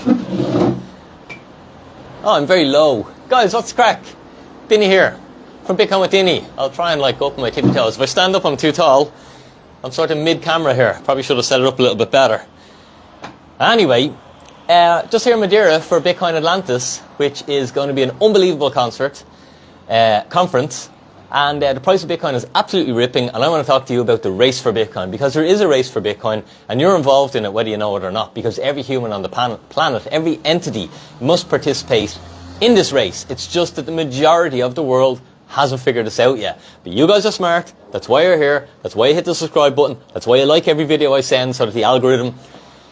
Oh, I'm very low. Guys, what's the crack? Dinny here, from Bitcoin with Dinny. I'll try and go up on my tippy toes. If I stand up, I'm too tall. I'm sort of mid-camera here. Probably should have set it up a little bit better. Anyway, just here in Madeira for Bitcoin Atlantis, which is going to be an unbelievable conference. And the price of Bitcoin is absolutely ripping, and I want to talk to you about the race for Bitcoin, because there is a race for Bitcoin, and you're involved in it whether you know it or not, because every human on the planet, every entity must participate in this race. It's just that the majority of the world hasn't figured this out yet. But you guys are smart, that's why you're here, that's why you hit the subscribe button, that's why you like every video I send, so that the algorithm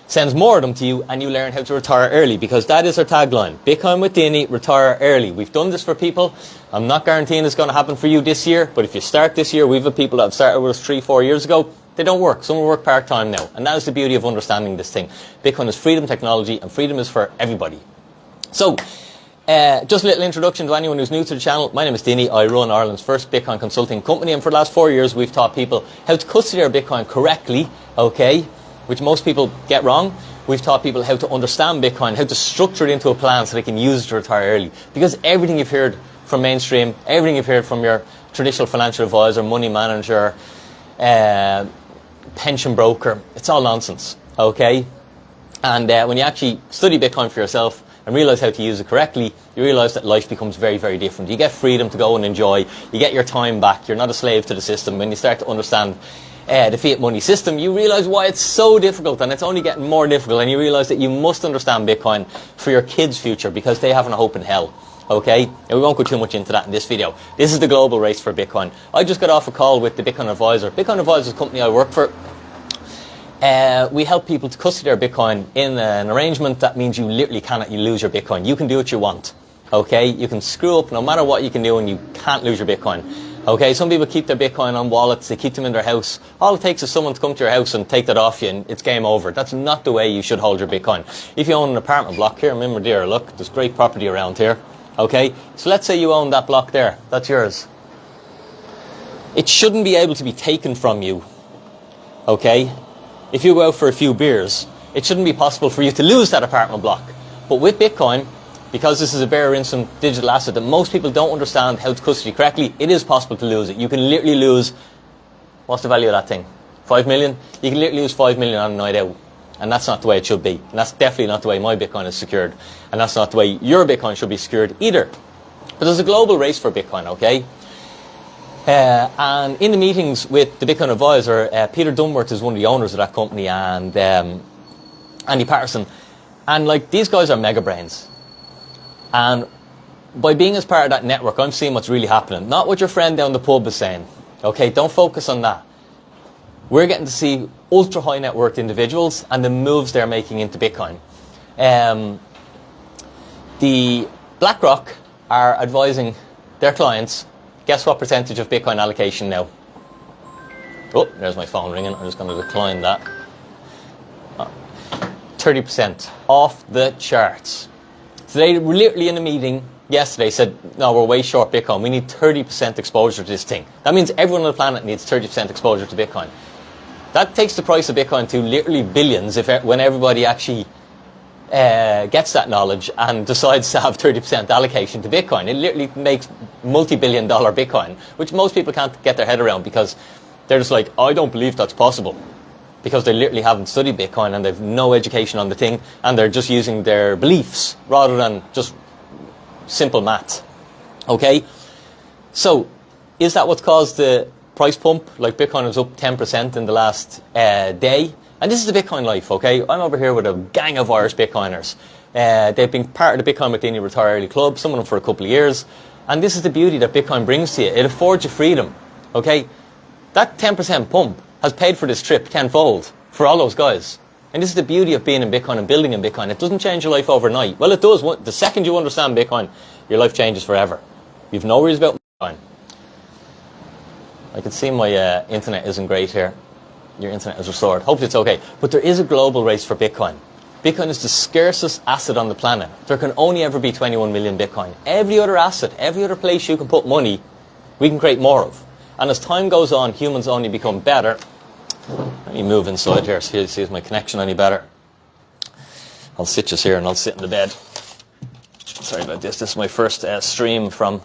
sends more of them to you and you learn how to retire early, because that is our tagline. Bitcoin with Dinny, retire early. We've done this for people. I'm not guaranteeing it's going to happen for you this year, but if you start this year, we've had people that have started with us 3-4 years ago. They don't work. Some will work part-time now. And that is the beauty of understanding this thing. Bitcoin is freedom technology, and freedom is for everybody. So, just a little introduction to anyone who's new to the channel. My name is Dinny. I run Ireland's first Bitcoin consulting company, and for the last 4 years, we've taught people how to custody their Bitcoin correctly, okay, which most people get wrong. We've taught people how to understand Bitcoin, how to structure it into a plan so they can use it to retire early. Because everything you've heard from mainstream, everything you've heard from your traditional financial advisor, money manager, pension broker, it's all nonsense, okay? And when you actually study Bitcoin for yourself and realize how to use it correctly, you realize that life becomes very, very different. You get freedom to go and enjoy. You get your time back. You're not a slave to the system. When you start to understand the fiat money system, you realize why it's so difficult, and it's only getting more difficult, and you realize that you must understand Bitcoin for your kids' future, because they haven't a hope in hell, okay? And we won't go too much into that in this video. This is the global race for Bitcoin. I just got off a call with the Bitcoin Advisor. Bitcoin Advisor is a company I work for. We help people to custody their Bitcoin in an arrangement that means you literally cannot lose your Bitcoin. You can do what you want, okay? You can screw up no matter what you can do, and you can't lose your Bitcoin. Okay, some people keep their Bitcoin on wallets, they keep them in their house. All it takes is someone to come to your house and take that off you, and it's game over. That's not the way you should hold your Bitcoin. If you own an apartment block here, I'm in Madeira, look, there's great property around here. Okay, so let's say you own that block there, that's yours. It shouldn't be able to be taken from you, okay? If you go out for a few beers, it shouldn't be possible for you to lose that apartment block. But with Bitcoin, because this is a bare instant digital asset that most people don't understand how to custody correctly, it is possible to lose it. You can literally lose, what's the value of that thing? 5 million? You can literally lose 5 million on a night out. And that's not the way it should be. And that's definitely not the way my Bitcoin is secured. And that's not the way your Bitcoin should be secured either. But there's a global race for Bitcoin, okay? And in the meetings with the Bitcoin Advisor, Peter Dunworth is one of the owners of that company, and Andy Patterson. And these guys are mega brains. And by being as part of that network, I'm seeing what's really happening. Not what your friend down the pub is saying. Okay, don't focus on that. We're getting to see ultra high net worth individuals and the moves they're making into Bitcoin. The BlackRock are advising their clients, guess what percentage of Bitcoin allocation now? Oh, there's my phone ringing. I'm just going to decline that. 30%. Off the charts. So they were literally in a meeting yesterday said, no, we're way short Bitcoin. We need 30% exposure to this thing. That means everyone on the planet needs 30% exposure to Bitcoin. That takes the price of Bitcoin to literally billions when everybody actually gets that knowledge and decides to have 30% allocation to Bitcoin. It literally makes multi-billion-dollar Bitcoin, which most people can't get their head around, because they're just like, I don't believe that's possible. Because they literally haven't studied Bitcoin and they've no education on the thing, and they're just using their beliefs rather than just simple math. Okay? So, is that what's caused the price pump? Bitcoin was up 10% in the last day. And this is the Bitcoin life, okay? I'm over here with a gang of Irish Bitcoiners. They've been part of the Bitcoin with Dinny Retire Early Club, some of them for a couple of years. And this is the beauty that Bitcoin brings to you. It affords you freedom, okay? That 10% pump has paid for this trip tenfold for all those guys. And this is the beauty of being in Bitcoin and building in Bitcoin. It doesn't change your life overnight. Well, it does. The second you understand Bitcoin, your life changes forever. You've no worries about Bitcoin. I can see my internet isn't great here. Your internet is restored. Hopefully it's okay. But there is a global race for Bitcoin. Bitcoin is the scarcest asset on the planet. There can only ever be 21 million Bitcoin. Every other asset, every other place you can put money, we can create more of. And as time goes on, humans only become better. Let me move inside here, see if my connection any better. I'll sit just here and I'll sit in the bed. Sorry about this. This is my first stream from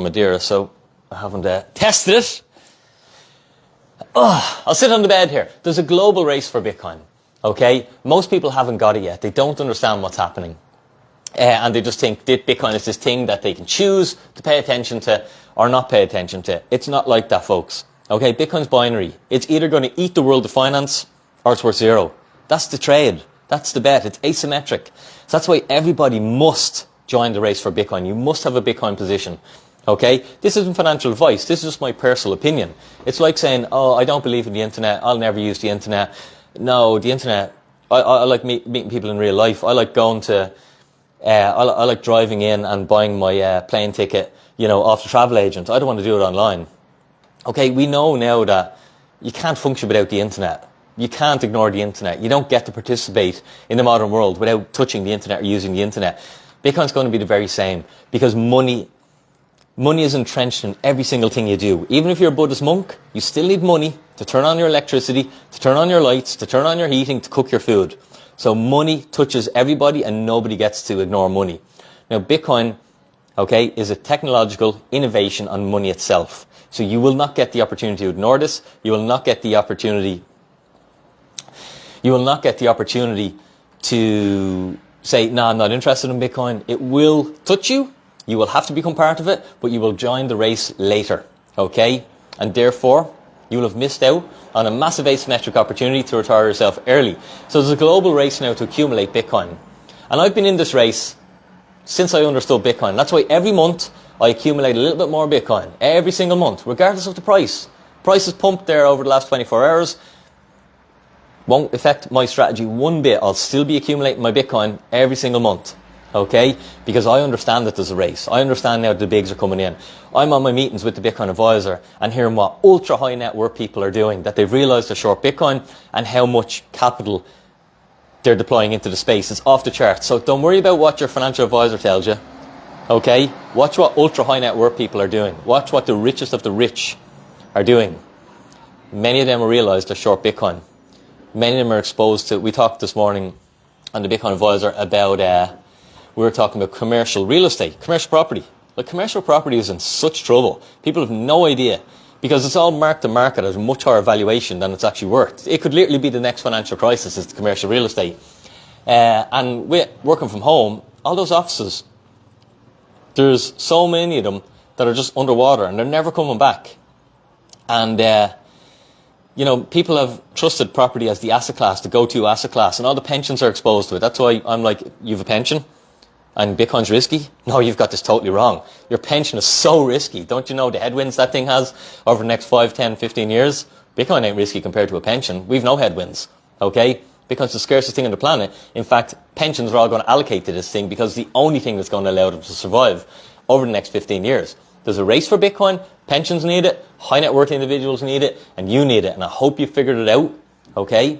Madeira, so I haven't tested it. I'll sit on the bed here. There's a global race for Bitcoin. Okay, most people haven't got it yet. They don't understand what's happening, and they just think that Bitcoin is this thing that they can choose to pay attention to or not pay attention to. It's not like that, folks. Okay, Bitcoin's binary. It's either going to eat the world of finance or it's worth zero. That's the trade. That's the bet. It's asymmetric. So that's why everybody must join the race for Bitcoin. You must have a Bitcoin position. Okay? This isn't financial advice. This is just my personal opinion. It's like saying, oh, I don't believe in the internet. I'll never use the internet. No, the internet, I like meeting people in real life. I like going to, I like driving in and buying my plane ticket, off the travel agent. I don't want to do it online. Okay, we know now that you can't function without the internet. You can't ignore the internet. You don't get to participate in the modern world without touching the internet or using the internet. Bitcoin's going to be the very same because money is entrenched in every single thing you do. Even if you're a Buddhist monk, you still need money to turn on your electricity, to turn on your lights, to turn on your heating, to cook your food. So money touches everybody and nobody gets to ignore money. Now Bitcoin, okay, is a technological innovation on money itself. So you will not get the opportunity to ignore this. You will not get the opportunity to say, no, I'm not interested in Bitcoin. It will touch you. You will have to become part of it, but you will join the race later, okay? And therefore, you will have missed out on a massive asymmetric opportunity to retire yourself early. So there's a global race now to accumulate Bitcoin. And I've been in this race since I understood Bitcoin. That's why every month I accumulate a little bit more Bitcoin. Every single month, regardless of the price. Price is pumped there over the last 24 hours. Won't affect my strategy one bit. I'll still be accumulating my Bitcoin every single month. Okay? Because I understand that there's a race. I understand now the bigs are coming in. I'm on my meetings with the Bitcoin advisor and hearing what ultra high net worth people are doing, that they've realized they're short Bitcoin and how much capital they're deploying into the space. It's off the chart. So don't worry about what your financial advisor tells you. Okay? Watch what ultra high net worth people are doing. Watch what the richest of the rich are doing. Many of them will realize they're short Bitcoin. Many of them are exposed to, we talked this morning on the Bitcoin advisor about, we were talking about commercial real estate, commercial property. Like commercial property is in such trouble. People have no idea because it's all marked to market at a much higher valuation than it's actually worth. It could literally be the next financial crisis is the commercial real estate. And with working from home, all those offices, there's so many of them that are just underwater and they're never coming back. And, people have trusted property as the asset class, the go-to asset class, and all the pensions are exposed to it. That's why I'm like, you have a pension and Bitcoin's risky? No, you've got this totally wrong. Your pension is so risky. Don't you know the headwinds that thing has over the next 5, 10, 15 years? Bitcoin ain't risky compared to a pension. We've no headwinds, okay? Bitcoin's the scarcest thing on the planet. In fact, pensions are all going to allocate to this thing because it's the only thing that's going to allow them to survive over the next 15 years. There's a race for Bitcoin. Pensions need it. High net worth individuals need it. And you need it. And I hope you figured it out, okay?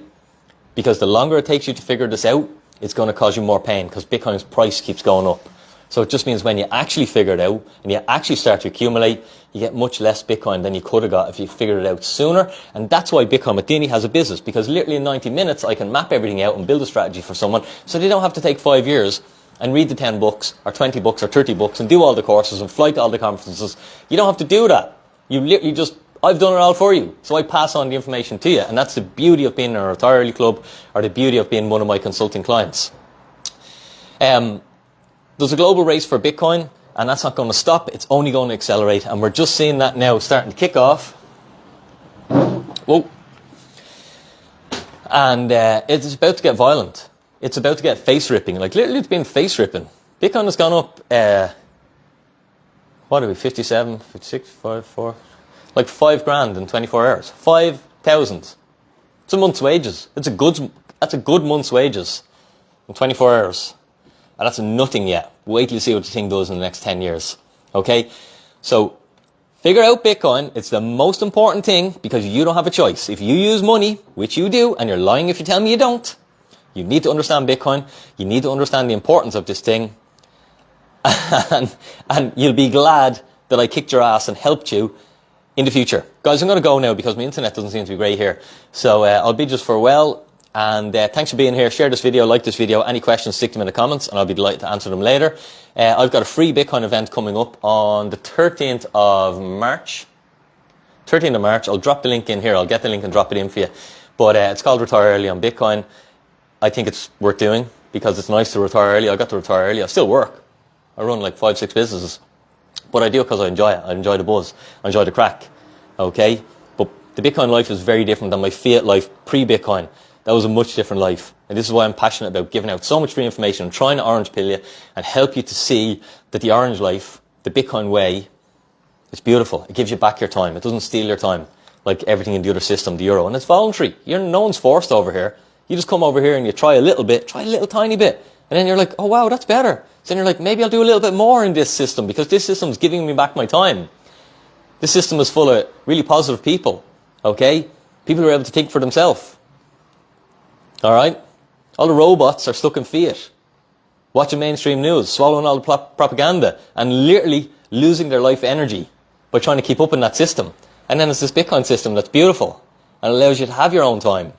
Because the longer it takes you to figure this out, it's going to cause you more pain because Bitcoin's price keeps going up. So it just means when you actually figure it out and you actually start to accumulate, you get much less Bitcoin than you could have got if you figured it out sooner. And that's why Bitcoin with Dinny has a business, because literally in 90 minutes, I can map everything out and build a strategy for someone so they don't have to take 5 years and read the 10 books or 20 books or 30 books and do all the courses and fly to all the conferences. You don't have to do that. You literally just, I've done it all for you. So I pass on the information to you. And that's the beauty of being in a Retire Early Club or the beauty of being one of my consulting clients. There's a global race for Bitcoin, and that's not going to stop. It's only going to accelerate, and we're just seeing that now starting to kick off. Whoa. And it's about to get violent. It's about to get face-ripping. Like, literally it's been face-ripping. Bitcoin has gone up, what are we, 57, 56, 54? Like $5,000 in 24 hours. 5,000. It's a month's wages. That's a good month's wages in 24 hours. And that's nothing yet. Wait till you see what the thing does in the next 10 years. Okay? So, figure out Bitcoin. It's the most important thing because you don't have a choice. If you use money, which you do, and you're lying if you tell me you don't, you need to understand Bitcoin. You need to understand the importance of this thing. And you'll be glad that I kicked your ass and helped you in the future. Guys, I'm going to go now because my internet doesn't seem to be great here. So, I'll bid just farewell. And thanks for being here. Share this video, like this video. Any questions, stick them in the comments, and I'll be delighted to answer them later. I've got a free Bitcoin event coming up on the 13th of March. 13th of March. I'll drop the link in here. I'll get the link and drop it in for you. But it's called Retire Early on Bitcoin. I think it's worth doing because it's nice to retire early. I got to retire early. I still work. I run like 5-6 businesses. But I do it because I enjoy it. I enjoy the buzz. I enjoy the crack. Okay? But the Bitcoin life is very different than my fiat life pre-Bitcoin. That was a much different life. And this is why I'm passionate about giving out so much free information and trying to orange pill you and help you to see that the orange life, the Bitcoin way, is beautiful. It gives you back your time. It doesn't steal your time like everything in the other system, the euro. And it's voluntary. No one's forced over here. You just come over here and you try a little bit, try a little tiny bit. And then you're like, oh wow, that's better. So then you're like, maybe I'll do a little bit more in this system because this system's giving me back my time. This system is full of really positive people. Okay? People who are able to think for themselves. Alright? All the robots are stuck in fiat, watching mainstream news, swallowing all the propaganda, and literally losing their life energy by trying to keep up in that system. And then it's this Bitcoin system that's beautiful, and allows you to have your own time.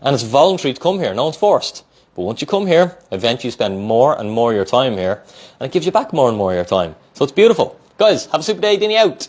And it's voluntary to come here, no one's forced. But once you come here, eventually you spend more and more of your time here, and it gives you back more and more of your time. So it's beautiful. Guys, have a super day, Dinny out!